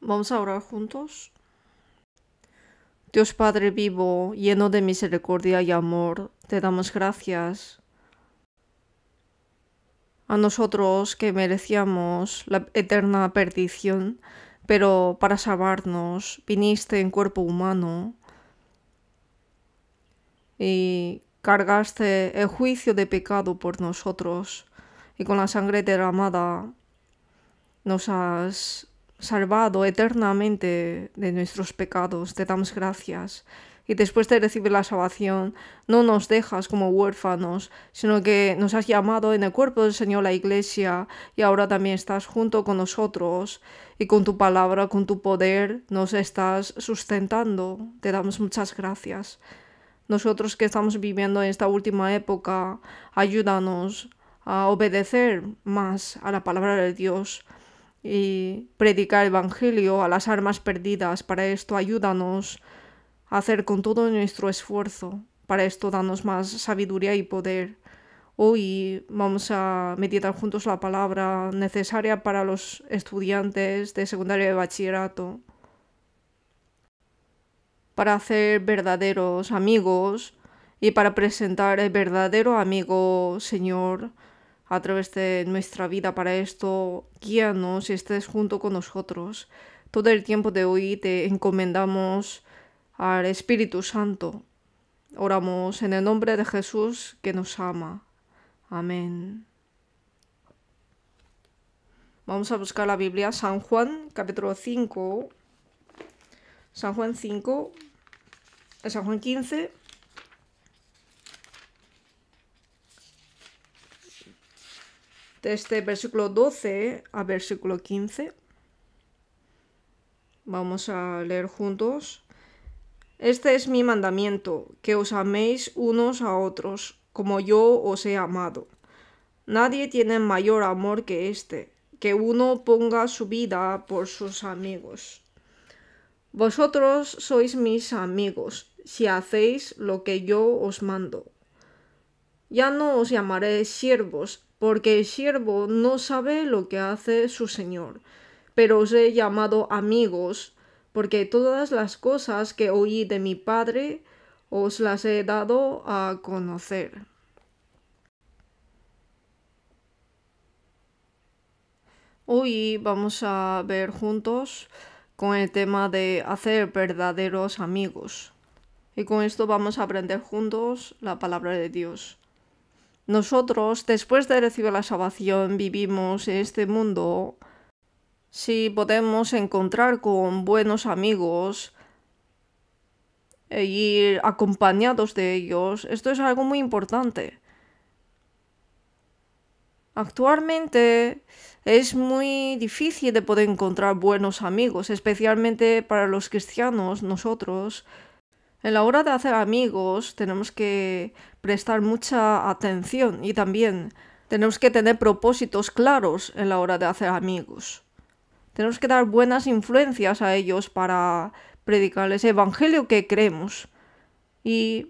Vamos a orar juntos. Dios Padre vivo, lleno de misericordia y amor, te damos gracias. A nosotros que merecíamos la eterna perdición, pero para salvarnos viniste en cuerpo humano y cargaste el juicio de pecado por nosotros, y con la sangre derramada nos has salvado eternamente de nuestros pecados. Te damos gracias. Y después de recibir la salvación, no nos dejas como huérfanos, sino que nos has llamado en el cuerpo del Señor, la Iglesia, y ahora también estás junto con nosotros, y con tu palabra, con tu poder, nos estás sustentando. Te damos muchas gracias. Nosotros que estamos viviendo en esta última época, ayúdanos a obedecer más a la palabra de Dios y predicar el Evangelio a las almas perdidas. Para esto ayúdanos a hacer con todo nuestro esfuerzo. Para esto danos más sabiduría y poder. Hoy vamos a meditar juntos la palabra necesaria para los estudiantes de secundaria y de bachillerato. Para hacer verdaderos amigos y para presentar el verdadero amigo, Señor, a través de nuestra vida. Para esto, guíanos y estés junto con nosotros. Todo el tiempo de hoy te encomendamos al Espíritu Santo. Oramos en el nombre de Jesús que nos ama. Amén. Vamos a buscar la Biblia, San Juan, capítulo 5. San Juan 5, San Juan 15. Desde versículo 12 a versículo 15. Vamos a leer juntos. Este es mi mandamiento, que os améis unos a otros, como yo os he amado. Nadie tiene mayor amor que este, que uno ponga su vida por sus amigos. Vosotros sois mis amigos, si hacéis lo que yo os mando. Ya no os llamaré siervos, porque el siervo no sabe lo que hace su señor, pero os he llamado amigos, porque todas las cosas que oí de mi Padre os las he dado a conocer. Hoy vamos a ver juntos con el tema de hacer verdaderos amigos. Y con esto vamos a aprender juntos la palabra de Dios. Nosotros, después de recibir la salvación, vivimos en este mundo. Si podemos encontrar con buenos amigos e ir acompañados de ellos, esto es algo muy importante. Actualmente es muy difícil de poder encontrar buenos amigos, especialmente para los cristianos. Nosotros, en la hora de hacer amigos, tenemos que prestar mucha atención y también tenemos que tener propósitos claros en la hora de hacer amigos. Tenemos que dar buenas influencias a ellos para predicarles el evangelio que creemos y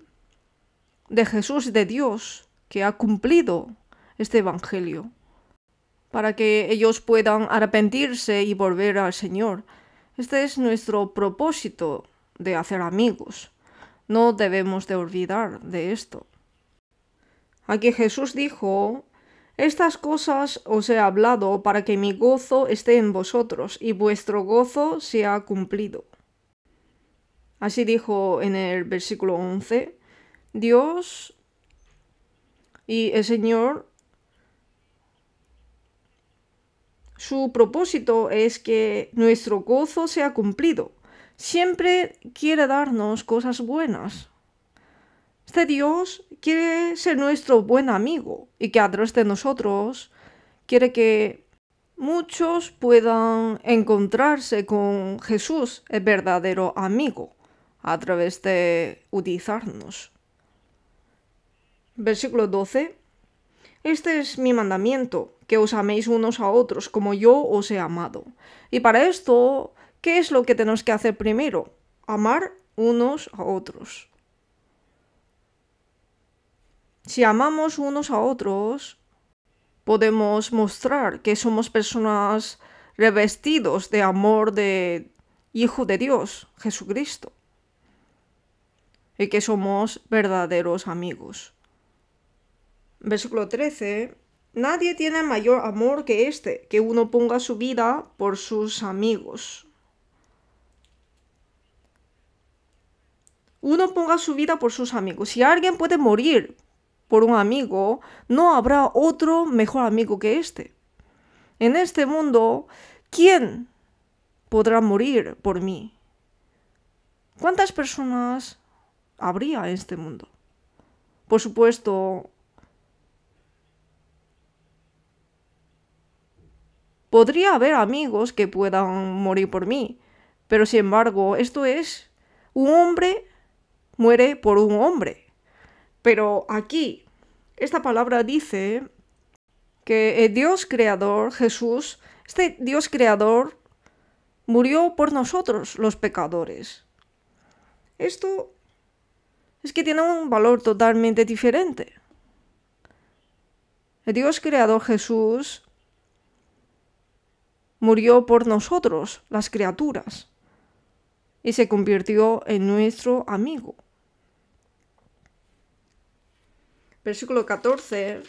de Jesús, de Dios, que ha cumplido este evangelio, para que ellos puedan arrepentirse y volver al Señor. Este es nuestro propósito de hacer amigos. No debemos de olvidar de esto. Aquí Jesús dijo: estas cosas os he hablado para que mi gozo esté en vosotros y vuestro gozo sea cumplido. Así dijo en el versículo 11. Dios y el Señor, su propósito es que nuestro gozo sea cumplido. Siempre quiere darnos cosas buenas. Este Dios quiere ser nuestro buen amigo y que a través de nosotros quiere que muchos puedan encontrarse con Jesús, el verdadero amigo, a través de utilizarnos. Versículo 12. Este es mi mandamiento, que os améis unos a otros como yo os he amado. Y para esto, ¿qué es lo que tenemos que hacer primero? Amar unos a otros. Si amamos unos a otros, podemos mostrar que somos personas revestidos de amor de Hijo de Dios, Jesucristo, y que somos verdaderos amigos. Versículo 13. Nadie tiene mayor amor que este, que uno ponga su vida por sus amigos. Uno ponga su vida por sus amigos. Si alguien puede morir por un amigo, no habrá otro mejor amigo que este. En este mundo, ¿quién podrá morir por mí? ¿Cuántas personas habría en este mundo? Por supuesto, podría haber amigos que puedan morir por mí, pero sin embargo, esto es, un hombre muere por un hombre. Pero aquí, esta palabra dice que el Dios creador, Jesús, este Dios creador murió por nosotros, los pecadores. Esto es que tiene un valor totalmente diferente. El Dios creador Jesús murió por nosotros, las criaturas, y se convirtió en nuestro amigo. Versículo 14.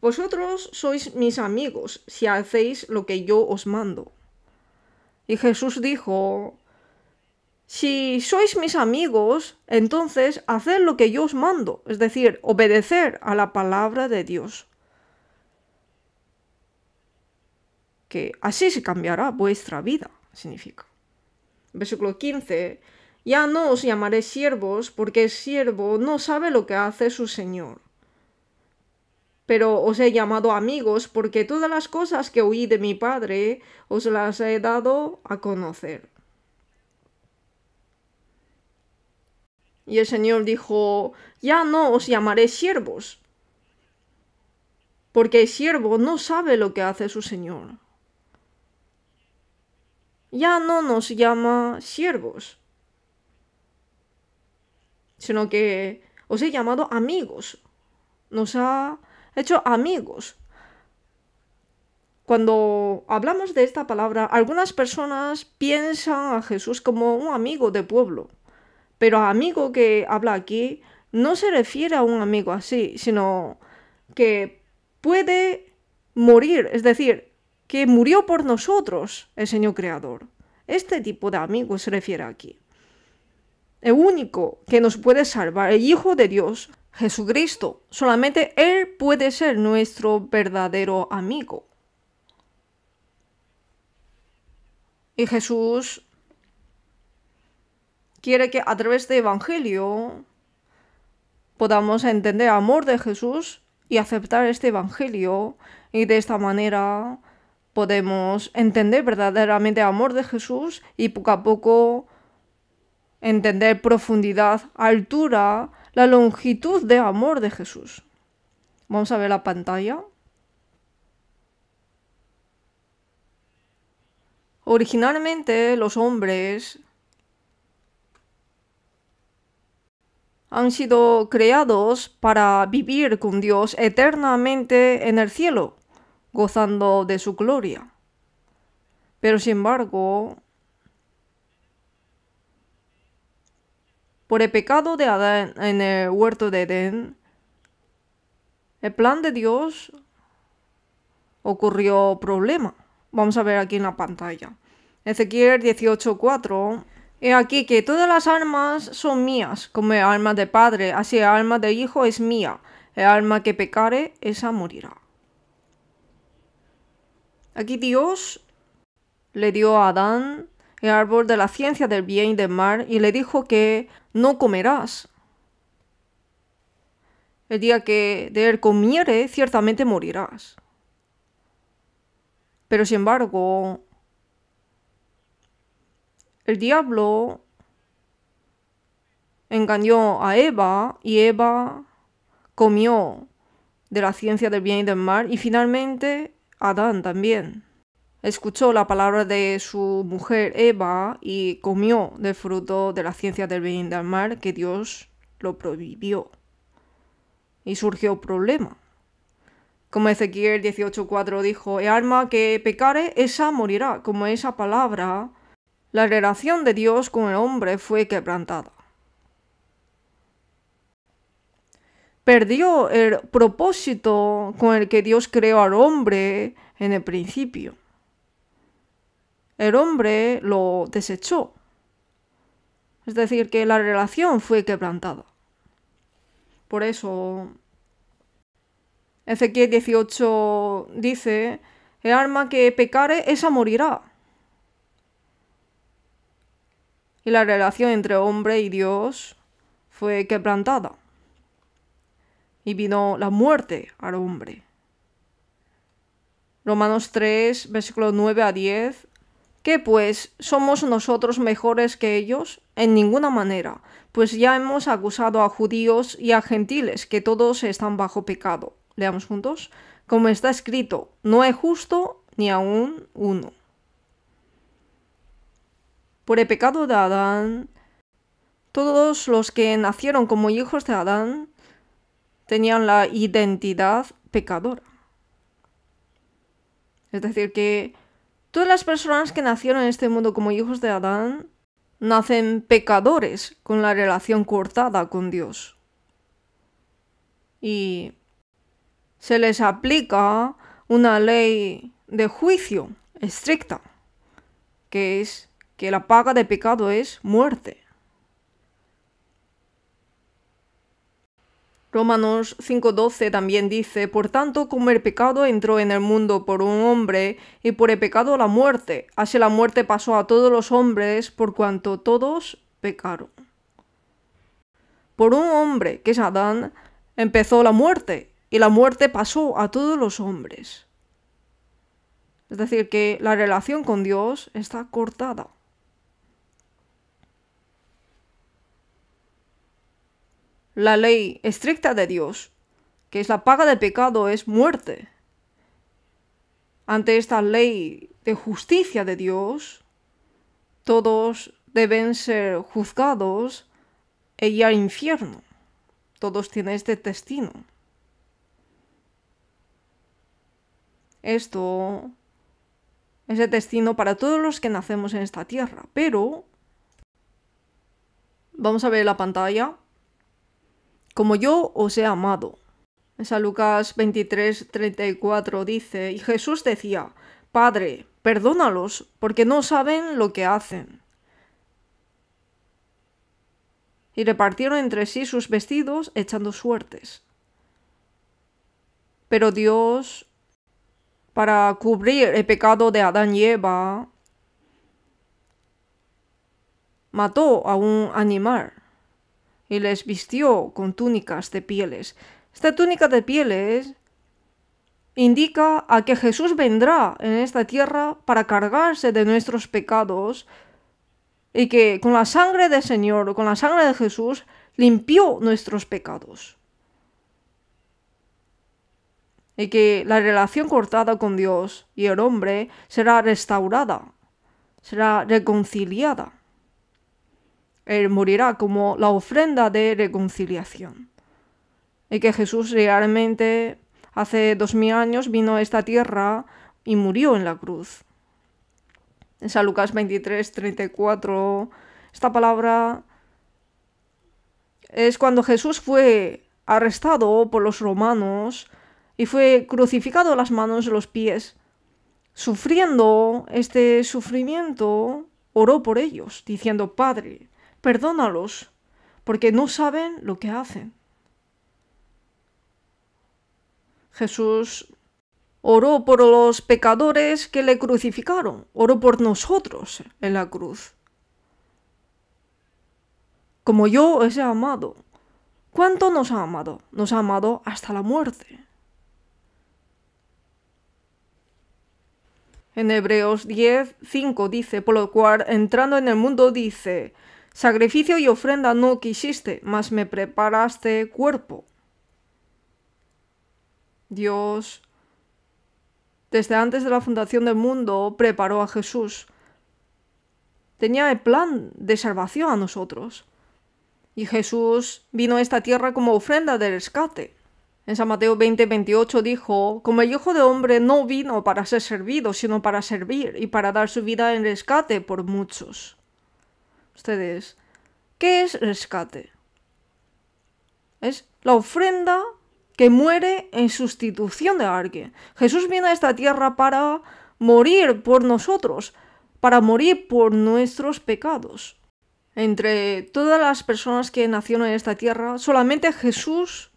Vosotros sois mis amigos si hacéis lo que yo os mando. Y Jesús dijo, si sois mis amigos, entonces haced lo que yo os mando, es decir, obedecer a la palabra de Dios. Que así se cambiará vuestra vida, significa. Versículo 15. Ya no os llamaré siervos, porque el siervo no sabe lo que hace su señor. Pero os he llamado amigos, porque todas las cosas que oí de mi Padre os las he dado a conocer. Y el Señor dijo, ya no os llamaré siervos, porque el siervo no sabe lo que hace su señor. Ya no nos llama siervos, sino que os he llamado amigos. Nos ha hecho amigos. Cuando hablamos de esta palabra, algunas personas piensan a Jesús como un amigo de pueblo. Pero amigo que habla aquí no se refiere a un amigo así, sino que puede morir, es decir, que murió por nosotros el Señor Creador. Este tipo de amigo se refiere aquí. El único que nos puede salvar, el Hijo de Dios, Jesucristo, solamente Él puede ser nuestro verdadero amigo. Y Jesús quiere que a través del Evangelio podamos entender el amor de Jesús y aceptar este Evangelio, y de esta manera podemos entender verdaderamente el amor de Jesús y poco a poco entender profundidad, altura, la longitud de amor de Jesús. Vamos a ver la pantalla. Originalmente los hombres han sido creados para vivir con Dios eternamente en el cielo, gozando de su gloria. Pero sin embargo, por el pecado de Adán en el huerto de Edén, el plan de Dios ocurrió problema. Vamos a ver aquí en la pantalla. Ezequiel 18:4. He aquí que todas las almas son mías, como el alma de padre, así el alma de hijo es mía. El alma que pecare, esa morirá. Aquí Dios le dio a Adán el árbol de la ciencia del bien y del mal y le dijo que no comerás. El día que de él comiere, ciertamente morirás. Pero sin embargo, el diablo engañó a Eva y Eva comió de la ciencia del bien y del mal, y finalmente Adán también escuchó la palabra de su mujer Eva y comió del fruto de la ciencia del bien y del mal que Dios lo prohibió. Y surgió problema. Como Ezequiel 18:4 dijo, el alma que pecare, esa morirá. Como esa palabra, la relación de Dios con el hombre fue quebrantada. Perdió el propósito con el que Dios creó al hombre en el principio. El hombre lo desechó. Es decir, que la relación fue quebrantada. Por eso, Ezequiel 18 dice, el alma que pecare, esa morirá. Y la relación entre hombre y Dios fue quebrantada. Y vino la muerte al hombre. Romanos 3, versículos 9 a 10. ¿Qué pues? ¿Somos nosotros mejores que ellos? En ninguna manera, pues ya hemos acusado a judíos y a gentiles, que todos están bajo pecado. Leamos juntos. Como está escrito, no es justo ni aún uno. Por el pecado de Adán, todos los que nacieron como hijos de Adán tenían la identidad pecadora. Es decir, que todas las personas que nacieron en este mundo como hijos de Adán nacen pecadores con la relación cortada con Dios. Y se les aplica una ley de juicio estricta, que es que la paga de pecado es muerte. Romanos 5:12 también dice, por tanto, como el pecado entró en el mundo por un hombre, y por el pecado la muerte, así la muerte pasó a todos los hombres por cuanto todos pecaron. Por un hombre, que es Adán, empezó la muerte, y la muerte pasó a todos los hombres. Es decir, que la relación con Dios está cortada. La ley estricta de Dios, que es la paga del pecado, es muerte. Ante esta ley de justicia de Dios, todos deben ser juzgados e ir al infierno. Todos tienen este destino. Esto es el destino para todos los que nacemos en esta tierra. Pero vamos a ver la pantalla. Como yo os he amado. En San Lucas 23:34 dice, y Jesús decía, Padre, perdónalos, porque no saben lo que hacen. Y repartieron entre sí sus vestidos, echando suertes. Pero Dios, para cubrir el pecado de Adán y Eva, mató a un animal y les vistió con túnicas de pieles. Esta túnica de pieles indica a que Jesús vendrá en esta tierra para cargarse de nuestros pecados y que con la sangre del Señor, con la sangre de Jesús, limpió nuestros pecados. Y que la relación cortada con Dios y el hombre será restaurada, será reconciliada. Él morirá como la ofrenda de reconciliación. Y que Jesús realmente hace 2000 años vino a esta tierra y murió en la cruz. En San Lucas 23:34, esta palabra es cuando Jesús fue arrestado por los romanos y fue crucificado a las manos y los pies. Sufriendo este sufrimiento, oró por ellos, diciendo, Padre, perdónalos, porque no saben lo que hacen. Jesús oró por los pecadores que le crucificaron, oró por nosotros en la cruz. Como yo os he amado. ¿Cuánto nos ha amado? Nos ha amado hasta la muerte. En Hebreos 10:5 dice, por lo cual, entrando en el mundo, dice, sacrificio y ofrenda no quisiste, mas me preparaste cuerpo. Dios, desde antes de la fundación del mundo, preparó a Jesús. Tenía el plan de salvación a nosotros. Y Jesús vino a esta tierra como ofrenda de rescate. En San Mateo 20:28 dijo, como el Hijo de Hombre no vino para ser servido, sino para servir y para dar su vida en rescate por muchos. Ustedes, ¿qué es rescate? Es la ofrenda que muere en sustitución de alguien. Jesús vino a esta tierra para morir por nosotros, para morir por nuestros pecados. Entre todas las personas que nacieron en esta tierra, solamente Jesús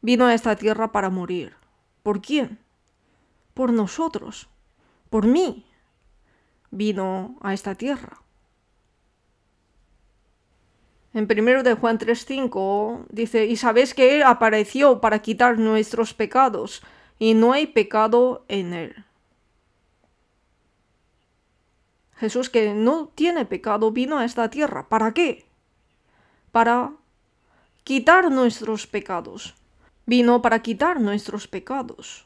vino a esta tierra para morir. ¿Por quién? Por nosotros, por mí. Vino a esta tierra. En 1 de Juan 3:5 dice, y sabéis que Él apareció para quitar nuestros pecados, y no hay pecado en Él. Jesús, que no tiene pecado, vino a esta tierra. ¿Para qué? Para quitar nuestros pecados. Vino para quitar nuestros pecados.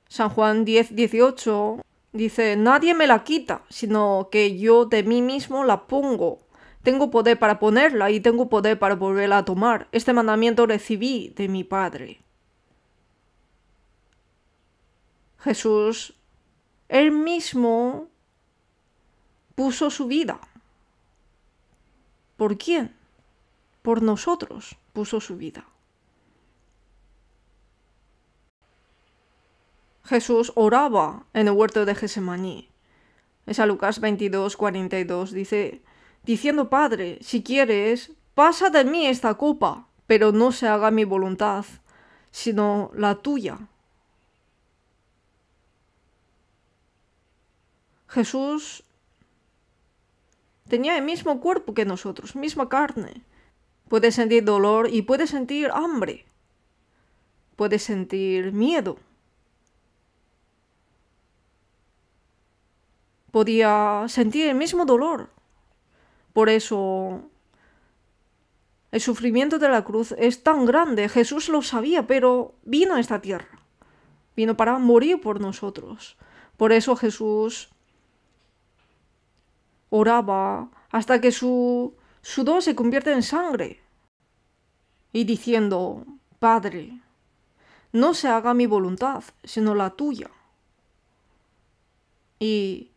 San Juan 10:18 dice, nadie me la quita, sino que yo de mí mismo la pongo. Tengo poder para ponerla y tengo poder para volverla a tomar. Este mandamiento recibí de mi Padre. Jesús, Él mismo puso su vida. ¿Por quién? Por nosotros puso su vida. Jesús oraba en el huerto de Getsemaní. En San Lucas 22:42 dice, diciendo, Padre, si quieres, pasa de mí esta copa, pero no se haga mi voluntad, sino la tuya. Jesús tenía el mismo cuerpo que nosotros, misma carne. Puede sentir dolor y puede sentir hambre. Puede sentir miedo. Podía sentir el mismo dolor. Por eso el sufrimiento de la cruz es tan grande. Jesús lo sabía, pero vino a esta tierra. Vino para morir por nosotros. Por eso Jesús oraba hasta que su sudor se convierte en sangre. Y diciendo, Padre, no se haga mi voluntad, sino la tuya. Y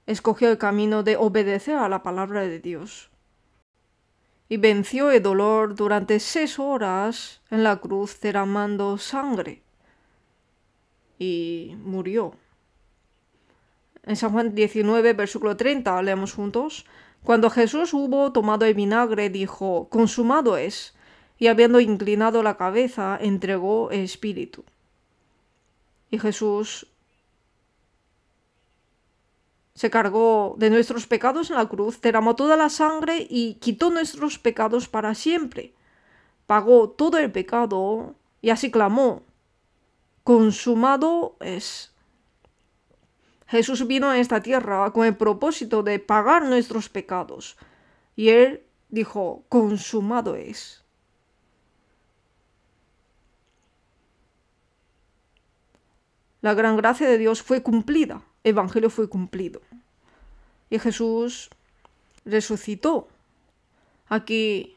escogió el camino de obedecer a la palabra de Dios. Y venció el dolor durante 6 horas en la cruz derramando sangre. Y murió. En San Juan 19, versículo 30, leemos juntos. Cuando Jesús hubo tomado el vinagre, dijo, consumado es. Y habiendo inclinado la cabeza, entregó el espíritu. Y Jesús se cargó de nuestros pecados en la cruz, derramó toda la sangre y quitó nuestros pecados para siempre. Pagó todo el pecado y así clamó, consumado es. Jesús vino a esta tierra con el propósito de pagar nuestros pecados. Y Él dijo, consumado es. La gran gracia de Dios fue cumplida. El Evangelio fue cumplido. Y Jesús resucitó. Aquí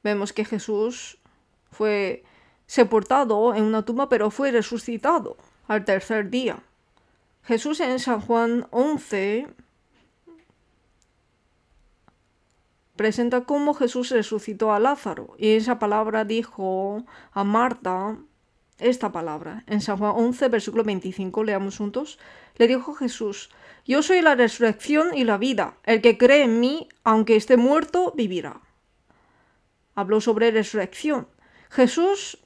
vemos que Jesús fue sepultado en una tumba, pero fue resucitado al 3er día. Jesús en San Juan 11 presenta cómo Jesús resucitó a Lázaro. Y esa palabra dijo a Marta esta palabra. En San Juan 11, versículo 25, leamos juntos. Le dijo Jesús, yo soy la resurrección y la vida. El que cree en mí, aunque esté muerto, vivirá. Habló sobre resurrección. Jesús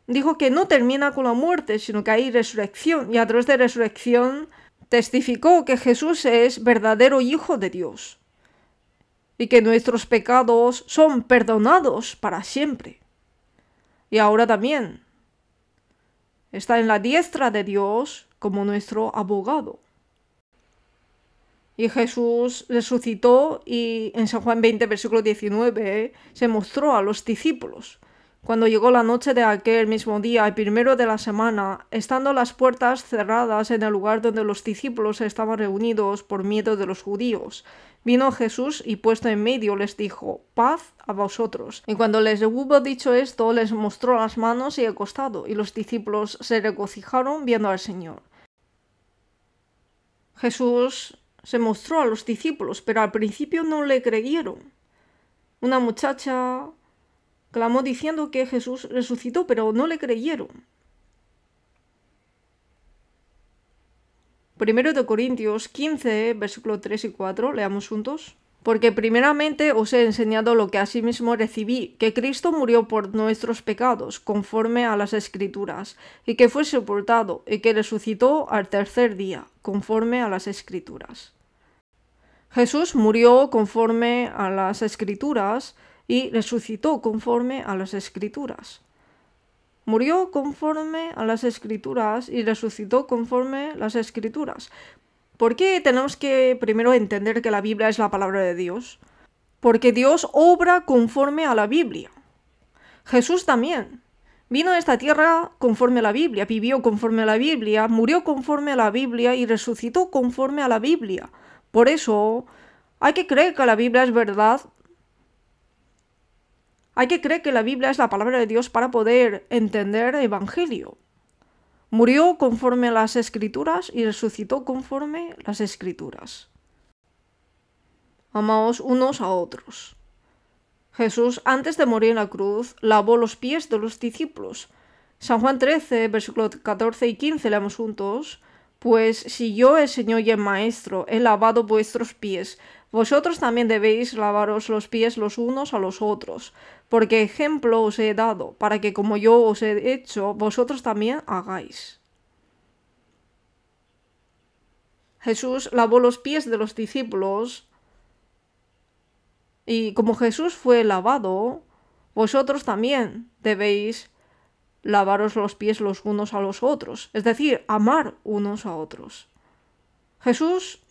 dijo que no termina con la muerte, sino que hay resurrección. Y a través de resurrección testificó que Jesús es verdadero Hijo de Dios. Y que nuestros pecados son perdonados para siempre. Y ahora también está en la diestra de Dios como nuestro abogado. Y Jesús resucitó y en San Juan 20, versículo 19, se mostró a los discípulos. Cuando llegó la noche de aquel mismo día, el primero de la semana, estando las puertas cerradas en el lugar donde los discípulos estaban reunidos por miedo de los judíos, Vino Jesús y puesto en medio les dijo: paz a vosotros. Y cuando les hubo dicho esto, les mostró las manos y el costado, y los discípulos se regocijaron viendo al Señor. Jesús se mostró a los discípulos, pero al principio no le creyeron. Una muchacha clamó diciendo que Jesús resucitó, pero no le creyeron. 1 Corintios 15, versículos 3 y 4, leamos juntos. Porque primeramente os he enseñado lo que asimismo recibí, que Cristo murió por nuestros pecados, conforme a las Escrituras, y que fue sepultado, y que resucitó al tercer día, conforme a las Escrituras. Jesús murió conforme a las Escrituras y resucitó conforme a las Escrituras. Murió conforme a las Escrituras y resucitó conforme a las Escrituras. ¿Por qué tenemos que primero entender que la Biblia es la palabra de Dios? Porque Dios obra conforme a la Biblia. Jesús también vino a esta tierra conforme a la Biblia, vivió conforme a la Biblia, murió conforme a la Biblia y resucitó conforme a la Biblia. Por eso hay que creer que la Biblia es verdad. Hay que creer que la Biblia es la palabra de Dios para poder entender el Evangelio. Murió conforme a las Escrituras y resucitó conforme a las Escrituras. Amaos unos a otros. Jesús, antes de morir en la cruz, lavó los pies de los discípulos. San Juan 13, versículos 14 y 15, leamos juntos. Pues si yo, el Señor y el Maestro, he lavado vuestros pies, vosotros también debéis lavaros los pies los unos a los otros, porque ejemplo os he dado, para que como yo os he hecho, vosotros también hagáis. Jesús lavó los pies de los discípulos, y como Jesús fue lavado, vosotros también debéis lavaros los pies los unos a los otros, es decir, amar unos a otros. Jesús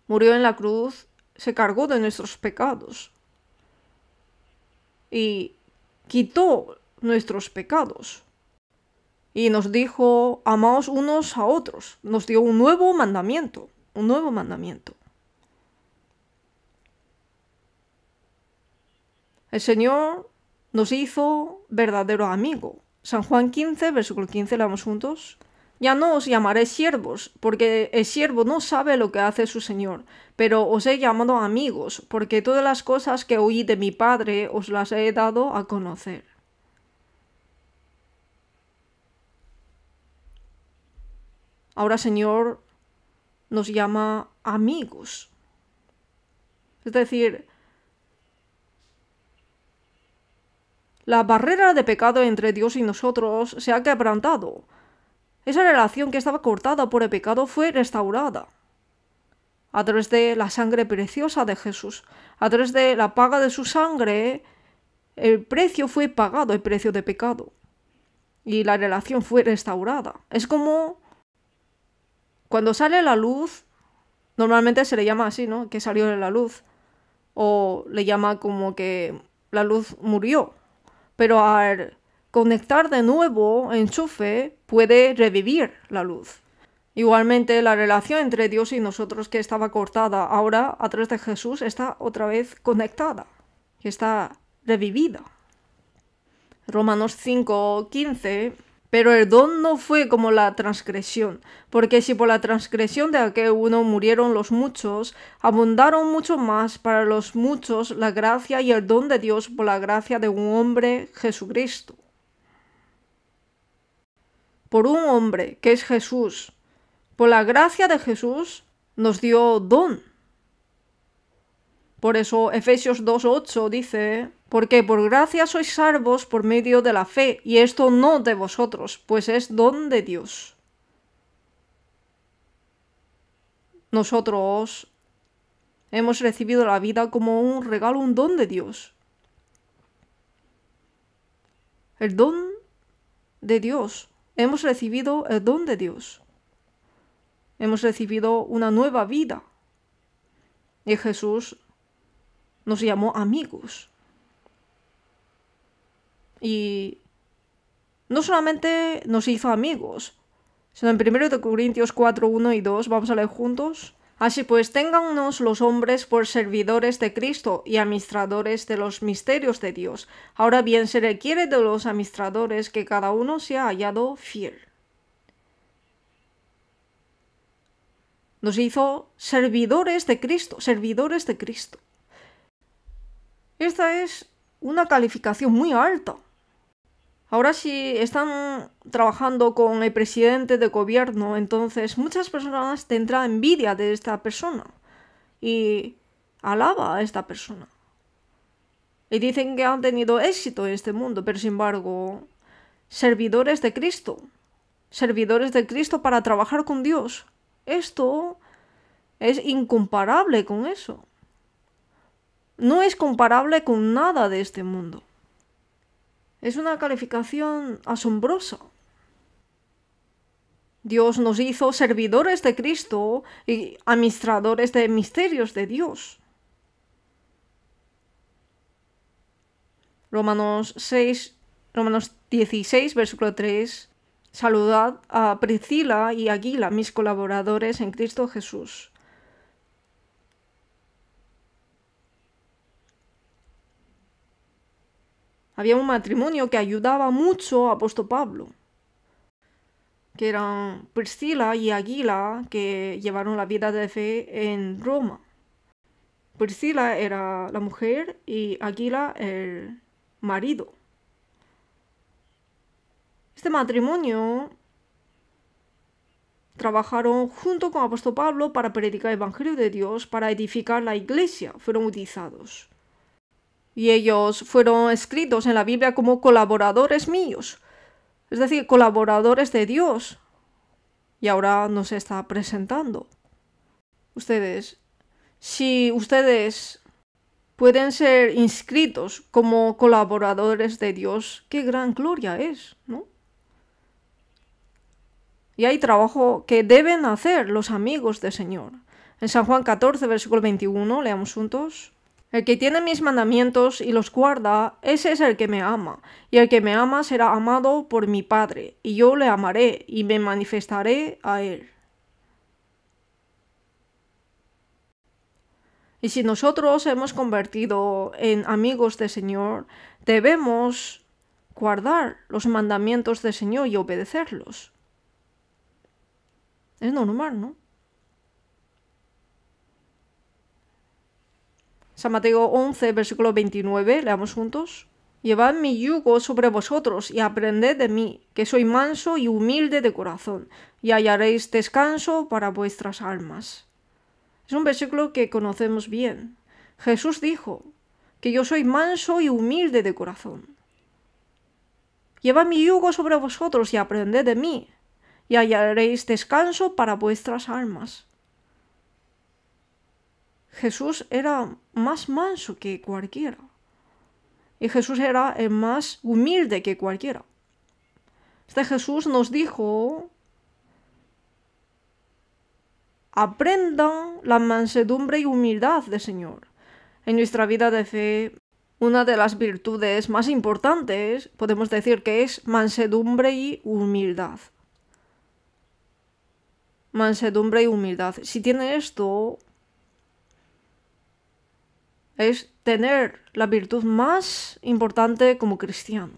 murió en la cruz, se cargó de nuestros pecados y quitó nuestros pecados. Y nos dijo: amaos unos a otros. Nos dio un nuevo mandamiento, un nuevo mandamiento. El Señor nos hizo verdadero amigo. San Juan 15, versículo 15, leamos juntos. Ya no os llamaré siervos, porque el siervo no sabe lo que hace su Señor, pero os he llamado amigos, porque todas las cosas que oí de mi Padre os las he dado a conocer. Ahora, Señor, nos llama amigos. Es decir, la barrera de pecado entre Dios y nosotros se ha quebrantado. Esa relación que estaba cortada por el pecado fue restaurada a través de la sangre preciosa de Jesús. A través de la paga de su sangre, el precio fue pagado, el precio de pecado. Y la relación fue restaurada. Es como cuando sale la luz, normalmente se le llama así, ¿no? Que salió de la luz. O le llama como que la luz murió. Pero al conectar de nuevo enchufe, puede revivir la luz. Igualmente, la relación entre Dios y nosotros, que estaba cortada, ahora a través de Jesús está otra vez conectada, que está revivida. Romanos 5:15. Pero el don no fue como la transgresión, porque si por la transgresión de aquel uno murieron los muchos, abundaron mucho más para los muchos la gracia y el don de Dios por la gracia de un hombre, Jesucristo. Por un hombre, que es Jesús, por la gracia de Jesús, nos dio don. Por eso Efesios 2:8 dice: porque por gracia sois salvos por medio de la fe, y esto no de vosotros, pues es don de Dios. Nosotros hemos recibido la vida como un regalo, un don de Dios. El don de Dios. Hemos recibido el don de Dios. Hemos recibido una nueva vida. Y Jesús nos llamó amigos. Y no solamente nos hizo amigos, sino en 1 Corintios 4, 1 y 2, vamos a leer juntos. Así pues, téngannos los hombres por servidores de Cristo y administradores de los misterios de Dios. Ahora bien, se requiere de los administradores que cada uno sea hallado fiel. Nos hizo servidores de Cristo, servidores de Cristo. Esta es una calificación muy alta. Ahora si están trabajando con el presidente de gobierno, entonces muchas personas tendrán envidia de esta persona y alaba a esta persona. Y dicen que han tenido éxito en este mundo, pero sin embargo, servidores de Cristo para trabajar con Dios. Esto es incomparable con eso. No es comparable con nada de este mundo. Es una calificación asombrosa. Dios nos hizo servidores de Cristo y administradores de misterios de Dios. Romanos 16, versículo 3. Saludad a Priscila y Aquila, mis colaboradores en Cristo Jesús. Había un matrimonio que ayudaba mucho a apóstol Pablo, que eran Priscila y Aquila, que llevaron la vida de fe en Roma. Priscila era la mujer y Aquila el marido. Este matrimonio trabajaron junto con apóstol Pablo para predicar el Evangelio de Dios, para edificar la iglesia, fueron utilizados. Y ellos fueron escritos en la Biblia como colaboradores míos, es decir, colaboradores de Dios. Y ahora nos está presentando. Si ustedes pueden ser inscritos como colaboradores de Dios, qué gran gloria es, ¿no? Y hay trabajo que deben hacer los amigos del Señor. En San Juan 14, versículo 21, leamos juntos. El que tiene mis mandamientos y los guarda, ese es el que me ama. Y el que me ama será amado por mi Padre, y yo le amaré y me manifestaré a él. Y si nosotros hemos convertido en amigos del Señor, debemos guardar los mandamientos del Señor y obedecerlos. Es normal, ¿no? San Mateo 11, versículo 29, leamos juntos. Llevad mi yugo sobre vosotros y aprended de mí, que soy manso y humilde de corazón, y hallaréis descanso para vuestras almas. Es un versículo que conocemos bien. Jesús dijo que yo soy manso y humilde de corazón. Llevad mi yugo sobre vosotros y aprended de mí, y hallaréis descanso para vuestras almas. Jesús era más manso que cualquiera. Y Jesús era el más humilde que cualquiera. Este Jesús nos dijo: aprendan la mansedumbre y humildad del Señor. En nuestra vida de fe, una de las virtudes más importantes, podemos decir que es mansedumbre y humildad. Mansedumbre y humildad. Si tiene esto, es tener la virtud más importante como cristiano.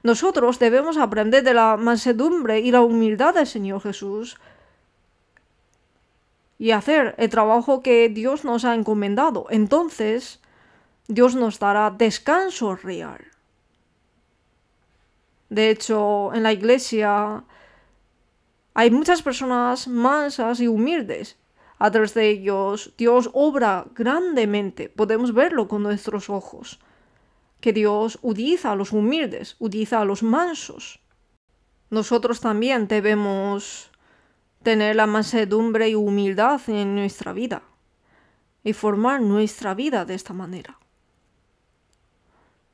Nosotros debemos aprender de la mansedumbre y la humildad del Señor Jesús y hacer el trabajo que Dios nos ha encomendado. Entonces, Dios nos dará descanso real. De hecho, en la iglesia hay muchas personas mansas y humildes. A través de ellos, Dios obra grandemente. Podemos verlo con nuestros ojos. Que Dios utiliza a los humildes, utiliza a los mansos. Nosotros también debemos tener la mansedumbre y humildad en nuestra vida y formar nuestra vida de esta manera.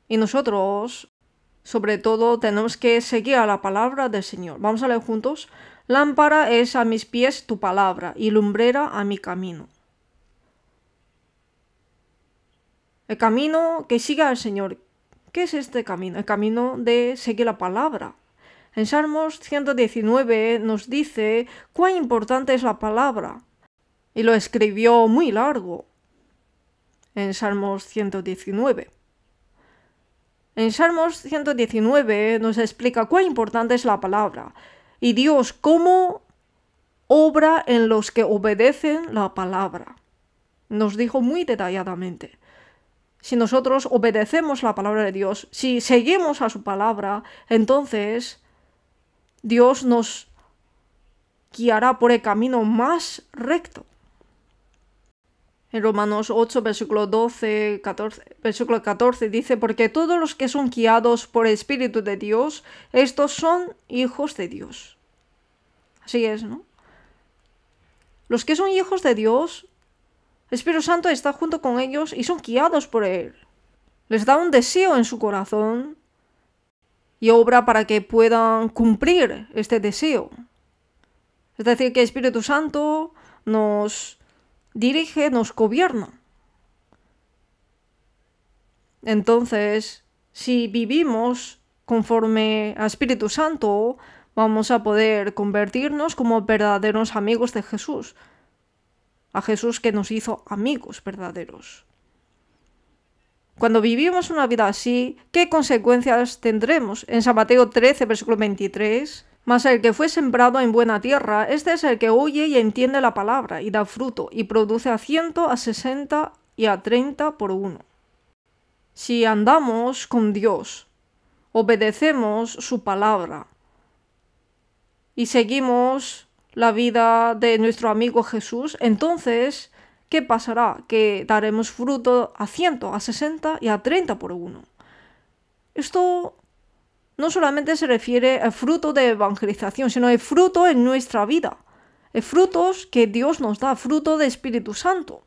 Y nosotros, sobre todo, tenemos que seguir a la palabra del Señor. Vamos a leer juntos. Lámpara es a mis pies tu palabra y lumbrera a mi camino. El camino que siga al Señor. ¿Qué es este camino? El camino de seguir la palabra. En Salmos 119 nos dice cuán importante es la palabra. y lo escribió muy largo en Salmos 119. En Salmos 119 nos explica cuán importante es la palabra y Dios cómo obra en los que obedecen la palabra. Nos dijo muy detalladamente. Si nosotros obedecemos la palabra de Dios, si seguimos a su palabra, entonces Dios nos guiará por el camino más recto. En Romanos 8, versículo 14 dice, porque todos los que son guiados por el Espíritu de Dios, estos son hijos de Dios. Así es, ¿no? Los que son hijos de Dios, el Espíritu Santo está junto con ellos y son guiados por Él. Les da un deseo en su corazón y obra para que puedan cumplir este deseo. Es decir, que el Espíritu Santo nos dirige, nos gobierna. Entonces, si vivimos conforme al Espíritu Santo, vamos a poder convertirnos como verdaderos amigos de Jesús. A Jesús que nos hizo amigos verdaderos. Cuando vivimos una vida así, ¿qué consecuencias tendremos? En San Mateo 13, versículo 23, mas el que fue sembrado en buena tierra, este es el que oye y entiende la palabra, y da fruto, y produce a 100, a 60 y a 30 por uno. Si andamos con Dios, obedecemos su palabra, y seguimos la vida de nuestro amigo Jesús, entonces, ¿qué pasará? Que daremos fruto a 100, a 60 y a 30 por uno. Esto no solamente se refiere al fruto de evangelización, sino al fruto en nuestra vida. El frutos que Dios nos da, fruto del Espíritu Santo,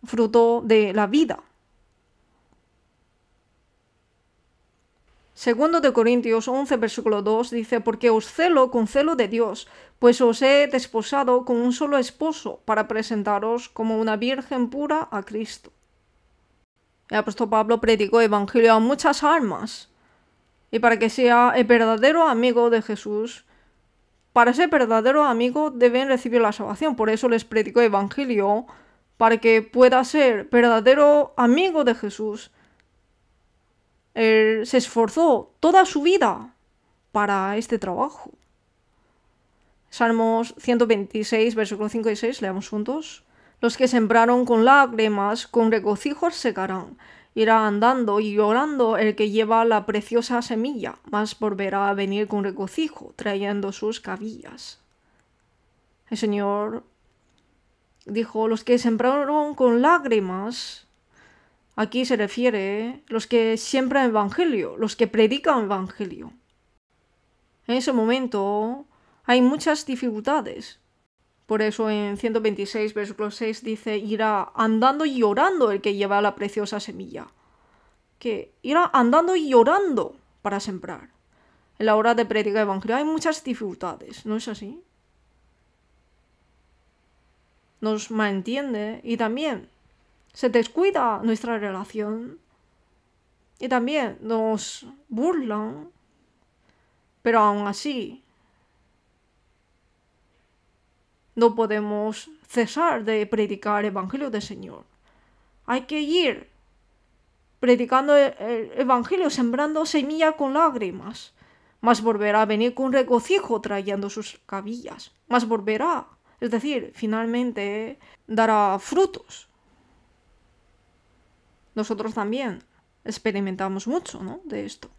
fruto de la vida. Segundo de Corintios 11, versículo 2 dice, porque os celo con celo de Dios, pues os he desposado con un solo esposo para presentaros como una virgen pura a Cristo. El apóstol Pablo predicó el evangelio a muchas almas, y para que sea el verdadero amigo de Jesús, para ser verdadero amigo deben recibir la salvación. Por eso les predicó el evangelio, para que pueda ser verdadero amigo de Jesús. Él se esforzó toda su vida para este trabajo. Salmos 126, versículos 5 y 6, leamos juntos. Los que sembraron con lágrimas, con regocijo secarán. Irá andando y llorando el que lleva la preciosa semilla, mas volverá a venir con regocijo, trayendo sus cavillas. El Señor dijo, los que sembraron con lágrimas, aquí se refiere los que siembran evangelio, los que predican evangelio. En ese momento hay muchas dificultades. Por eso en 126, versículo 6 dice, irá andando y llorando el que lleva la preciosa semilla. Que irá andando y llorando para sembrar. En la hora de predicar evangelio hay muchas dificultades, ¿no es así? Nos malentiende y también se descuida nuestra relación y también nos burlan, pero aún así no podemos cesar de predicar el evangelio del Señor. Hay que ir predicando el evangelio, sembrando semilla con lágrimas, mas volverá a venir con regocijo trayendo sus cavillas, mas volverá, es decir, finalmente dará frutos. Nosotros también experimentamos mucho, ¿no?, de esto.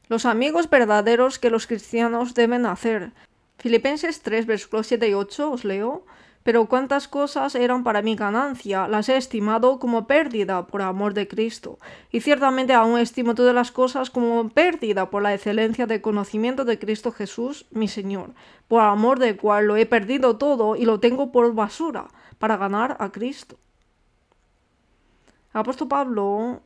Los amigos verdaderos que los cristianos deben hacer. Filipenses 3, versículos 7 y 8, os leo. Pero cuántas cosas eran para mi ganancia, las he estimado como pérdida por amor de Cristo. Y ciertamente aún estimo todas las cosas como pérdida por la excelencia del conocimiento de Cristo Jesús, mi Señor, por amor del cual lo he perdido todo y lo tengo por basura, para ganar a Cristo. El apóstol Pablo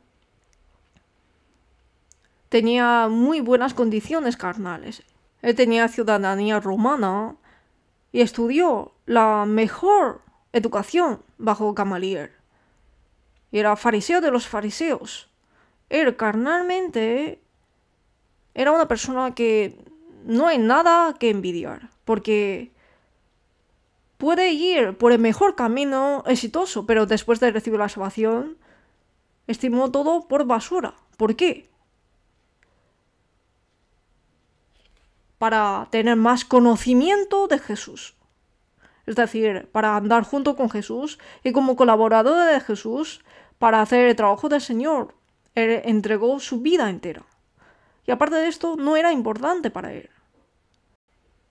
tenía muy buenas condiciones carnales. Él tenía ciudadanía romana y estudió la mejor educación bajo Gamaliel. Y era fariseo de los fariseos. Él carnalmente era una persona que no hay nada que envidiar, porque puede ir por el mejor camino exitoso, pero después de recibir la salvación, estimó todo por basura. ¿Por qué? Para tener más conocimiento de Jesús. Es decir, para andar junto con Jesús y como colaborador de Jesús, para hacer el trabajo del Señor. Él entregó su vida entera. Y aparte de esto, no era importante para él.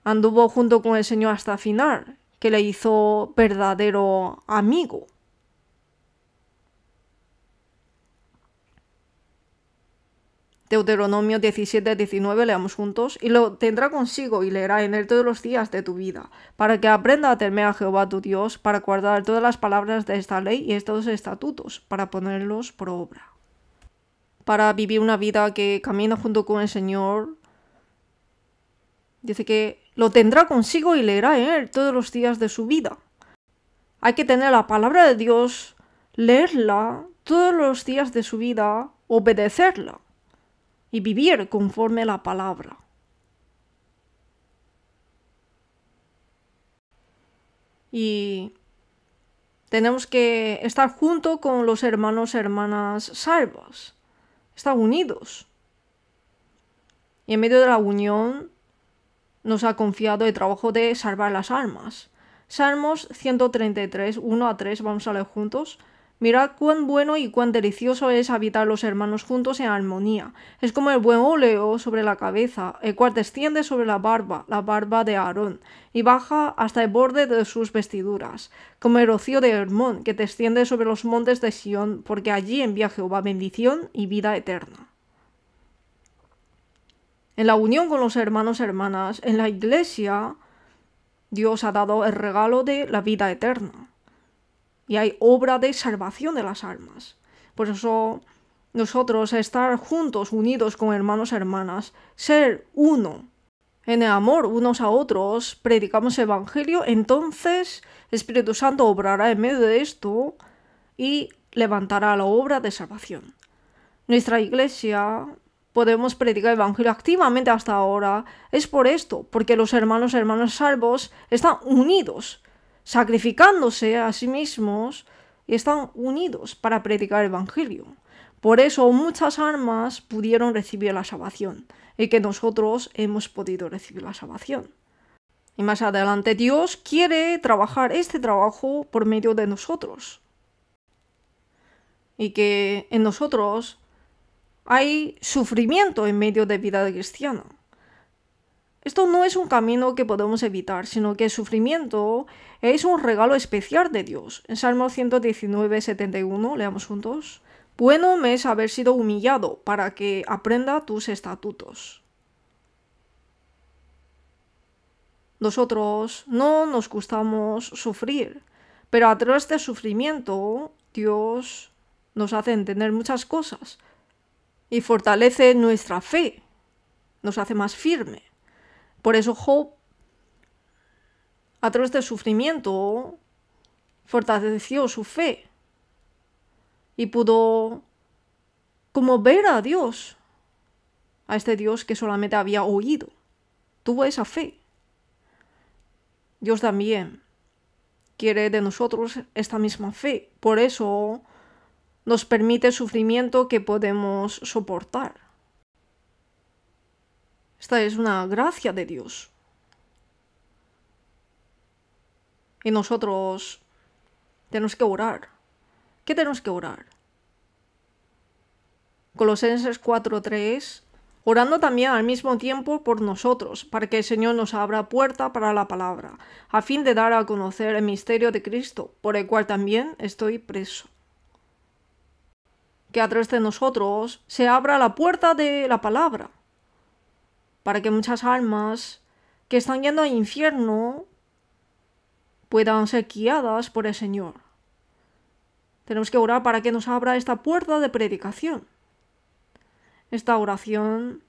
Anduvo junto con el Señor hasta el final, que le hizo verdadero amigo. Deuteronomio 17-19, leamos juntos. Y lo tendrá consigo y leerá en él todos los días de tu vida, para que aprenda a temer a Jehová tu Dios, para guardar todas las palabras de esta ley y estos estatutos, para ponerlos por obra. Para vivir una vida que camina junto con el Señor, dice que lo tendrá consigo y leerá en él todos los días de su vida. Hay que tener la palabra de Dios, leerla todos los días de su vida, obedecerla y vivir conforme a la palabra. Y tenemos que estar junto con los hermanos y hermanas salvos, estar unidos. Y en medio de la unión nos ha confiado el trabajo de salvar las almas. Salmos 133, 1-3, vamos a leer juntos. Mirad cuán bueno y cuán delicioso es habitar los hermanos juntos en armonía. Es como el buen óleo sobre la cabeza, el cual desciende sobre la barba de Aarón, y baja hasta el borde de sus vestiduras, como el rocío de Hermón, que desciende sobre los montes de Sión, porque allí envía Jehová bendición y vida eterna. En la unión con los hermanos y hermanas, en la iglesia, Dios ha dado el regalo de la vida eterna. Y hay obra de salvación de las almas. Por eso nosotros estar juntos, unidos con hermanos y hermanas, ser uno, en el amor unos a otros, predicamos el Evangelio, entonces el Espíritu Santo obrará en medio de esto y levantará la obra de salvación. Nuestra iglesia podemos predicar el Evangelio activamente hasta ahora, es por esto, porque los hermanos y hermanas salvos están unidos, sacrificándose a sí mismos y están unidos para predicar el Evangelio. Por eso muchas almas pudieron recibir la salvación y que nosotros hemos podido recibir la salvación. Y más adelante Dios quiere trabajar este trabajo por medio de nosotros. Y que en nosotros hay sufrimiento en medio de vida cristiana. Esto no es un camino que podemos evitar, sino que el sufrimiento es un regalo especial de Dios. En Salmo 119, 71, leamos juntos. Bueno me es haber sido humillado para que aprenda tus estatutos. Nosotros no nos gustamos sufrir, pero a través del sufrimiento Dios nos hace entender muchas cosas y fortalece nuestra fe, nos hace más firme. Por eso Job, a través del sufrimiento, fortaleció su fe y pudo como ver a Dios, a este Dios que solamente había oído. Tuvo esa fe. Dios también quiere de nosotros esta misma fe. Por eso nos permite sufrimiento que podemos soportar. Esta es una gracia de Dios. Y nosotros tenemos que orar. ¿Qué tenemos que orar? Colosenses 4:3, orando también al mismo tiempo por nosotros, para que el Señor nos abra puerta para la palabra, a fin de dar a conocer el misterio de Cristo, por el cual también estoy preso. Que a través de nosotros se abra la puerta de la palabra, para que muchas almas que están yendo al infierno puedan ser guiadas por el Señor. Tenemos que orar para que nos abra esta puerta de predicación. Esta oración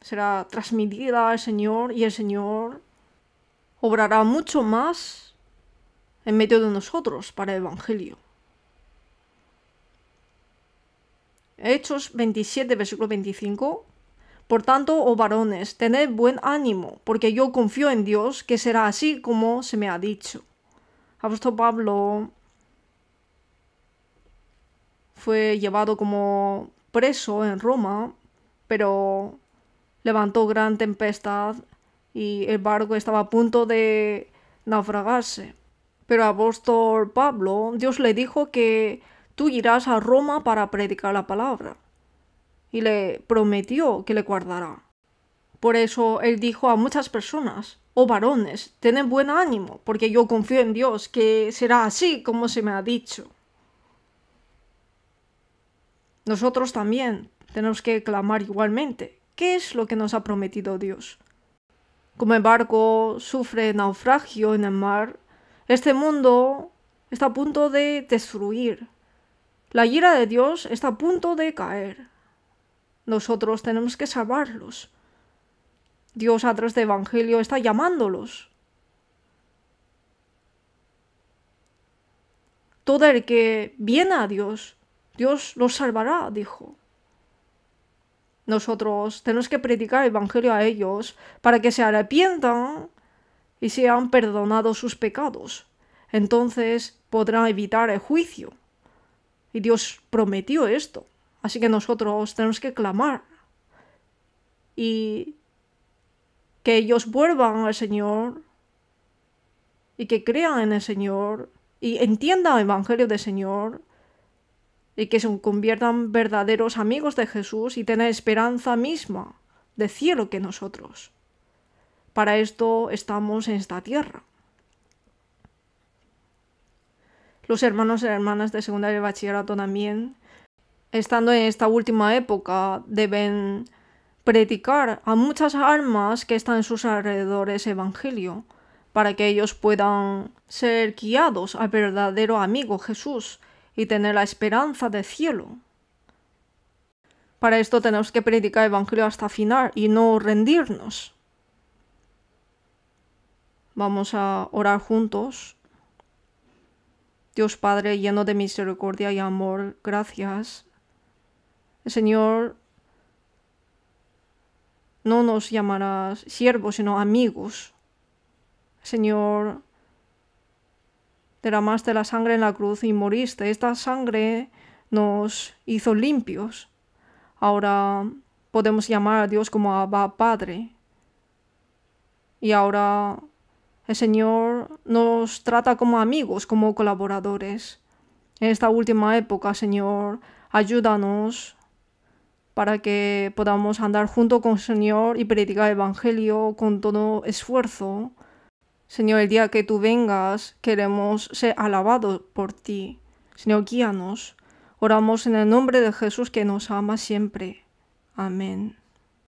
será transmitida al Señor y el Señor obrará mucho más en medio de nosotros para el Evangelio. Hechos 27, versículo 25. Por tanto, oh varones, tened buen ánimo, porque yo confío en Dios, que será así como se me ha dicho. Apóstol Pablo fue llevado como preso en Roma, pero levantó gran tempestad y el barco estaba a punto de naufragarse. Pero apóstol Pablo, Dios le dijo que tú irás a Roma para predicar la palabra. Y le prometió que le guardará. Por eso él dijo a muchas personas, oh varones, tened buen ánimo, porque yo confío en Dios, que será así como se me ha dicho. Nosotros también tenemos que clamar igualmente. ¿Qué es lo que nos ha prometido Dios? Como el barco sufre naufragio en el mar, este mundo está a punto de destruir. La ira de Dios está a punto de caer. Nosotros tenemos que salvarlos. Dios a través del Evangelio está llamándolos. Todo el que viene a Dios, Dios los salvará, dijo. Nosotros tenemos que predicar el Evangelio a ellos para que se arrepientan y sean perdonados sus pecados. Entonces podrán evitar el juicio. Y Dios prometió esto. Así que nosotros tenemos que clamar. Y que ellos vuelvan al Señor y que crean en el Señor y entiendan el Evangelio del Señor y que se conviertan verdaderos amigos de Jesús y tengan esperanza misma de cielo que nosotros. Para esto estamos en esta tierra. Los hermanos y hermanas de secundaria y bachillerato también, estando en esta última época, deben predicar a muchas almas que están en sus alrededores Evangelio, para que ellos puedan ser guiados al verdadero amigo Jesús y tener la esperanza del cielo. Para esto tenemos que predicar el Evangelio hasta final y no rendirnos. Vamos a orar juntos. Dios Padre, lleno de misericordia y amor, gracias. El Señor no nos llamará siervos, sino amigos. Señor, derramaste la sangre en la cruz y moriste. Esta sangre nos hizo limpios. Ahora podemos llamar a Dios como Abba Padre. Y ahora el Señor nos trata como amigos, como colaboradores. En esta última época, Señor, ayúdanos para que podamos andar junto con el Señor y predicar el Evangelio con todo esfuerzo. Señor, el día que tú vengas, queremos ser alabados por ti. Señor, guíanos. Oramos en el nombre de Jesús que nos ama siempre. Amén.